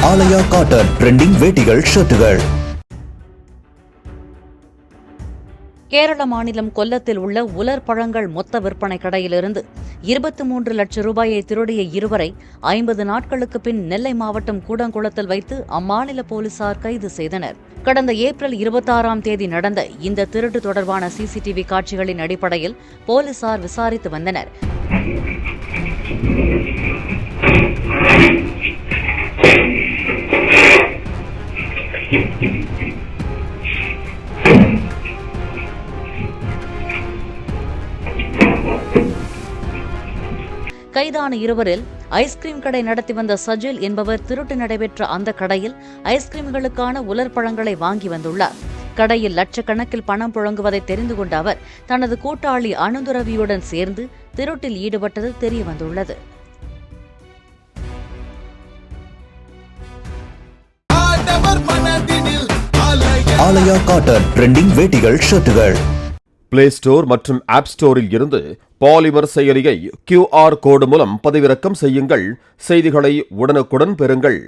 ஆலயா cotton trending வேட்டிகள் ஷர்ட்டுகள். Kerala மாநிலம் கொல்லத்தில் உள்ள உலர் பழங்கள் மொத்த விற்பனை கடையிலிருந்து 23 லட்சம் ரூபாயை திருடிய இருவரை 50 நாட்களுக்கு பின் நெல்லை மாவட்டம் கூடங்குளத்தில் வைத்து அம்மாநில போலீசார் கைது செய்தனர். கடந்த ஏப்ரல் 26ஆம் தேதி நடந்த இந்த திருட்டு தொடர்பான சிசிடிவி காட்சிகளின் அடிப்படையில் போலீசார் விசாரித்து வந்தனர். கைதான இருவரில் ஐஸ்கிரீம் கடை நடத்தி வந்த சஜில் என்பவர் திருட்டு நடைபெற்ற அந்த கடையில் ஐஸ்கிரீம்களுக்கான உலர் பழங்களை வாங்கி வந்துள்ளார். கடையில் லட்சக்கணக்கில் பணம் புழங்குவதை தெரிந்து கொண்ட அவர் தனது கூட்டாளி அனுதுரவியுடன் சேர்ந்து திருட்டில் ஈடுபட்டது தெரியவந்துள்ளது. ஆலயா காட்டன் ட்ரெண்டிங் வேட்டிகள் ஷர்ட்டுகள். பிளே ஸ்டோர் மற்றும் ஆப் ஸ்டோரில் இருந்து பாலிமர் செயலியை QR கோடு மூலம் பதிவிறக்கம் செய்யுங்கள். செய்திகளை உடனுக்குடன் பெறுங்கள்.